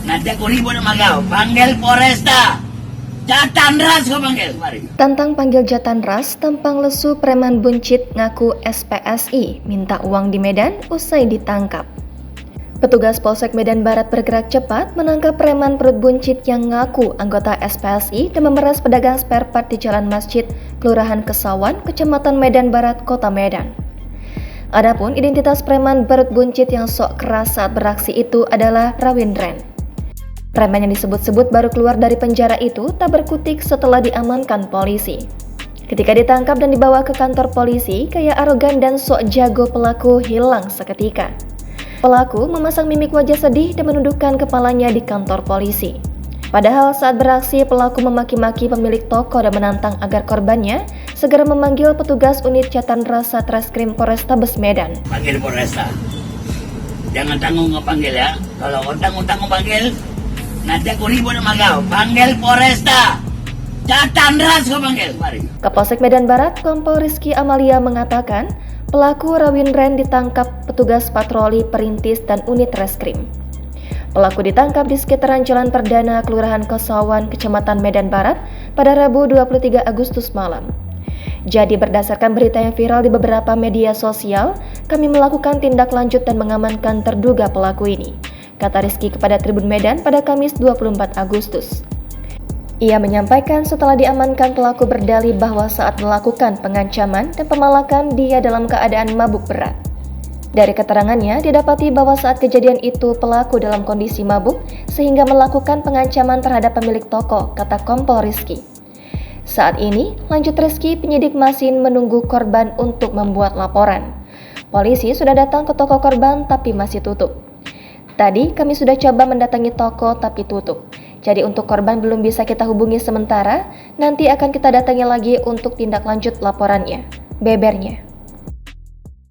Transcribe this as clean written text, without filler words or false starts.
Nanti aku ribut sama kau. Panggil Polresta. Jatandras kau panggil. Mari. Tantang panggil Jatandras, tampang lesu preman buncit ngaku SPSI minta uang di Medan usai ditangkap. Petugas Polsek Medan Barat bergerak cepat menangkap preman perut buncit yang ngaku anggota SPSI dan memeras pedagang spare part di Jalan Masjid, Kelurahan Kesawan, Kecamatan Medan Barat, Kota Medan. Adapun identitas preman perut buncit yang sok keras saat beraksi itu adalah Rawindren. Preman yang disebut-sebut baru keluar dari penjara itu tak berkutik setelah diamankan polisi. Ketika ditangkap dan dibawa ke kantor polisi, gaya arogan dan sok jago pelaku hilang seketika. Pelaku memasang mimik wajah sedih dan menundukkan kepalanya di kantor polisi. Padahal saat beraksi, pelaku memaki-maki pemilik toko dan menantang agar korbannya segera memanggil petugas unit Jatandras Satreskrim Polrestabes Medan. Panggil Polresta. Jangan tanggung ngepanggil ya. Kalau kau tanggung panggil, nanti aku ribut sama kau. Panggil Polresta. Jatandras kau panggil. Mari. Kapolsek Medan Barat, Kompol Rizky Amalia mengatakan, pelaku Rawindren ditangkap petugas patroli perintis dan unit reskrim. Pelaku ditangkap di sekitaran Jalan Perdana, Kelurahan Kesawan, Kecamatan Medan Barat pada Rabu 23 Agustus malam. Jadi berdasarkan berita yang viral di beberapa media sosial, kami melakukan tindak lanjut dan mengamankan terduga pelaku ini, kata Rizky kepada Tribun Medan pada Kamis 24 Agustus. Ia menyampaikan setelah diamankan pelaku berdalih bahwa saat melakukan pengancaman dan pemalakan dia dalam keadaan mabuk berat. Dari keterangannya, didapati bahwa saat kejadian itu pelaku dalam kondisi mabuk sehingga melakukan pengancaman terhadap pemilik toko, kata Kompol Rizky. Saat ini, lanjut Rizky, penyidik masih menunggu korban untuk membuat laporan. Polisi sudah datang ke toko korban tapi masih tutup. Tadi kami sudah coba mendatangi toko tapi tutup. Jadi untuk korban belum bisa kita hubungi sementara, nanti akan kita datangi lagi untuk tindak lanjut laporannya, bebernya.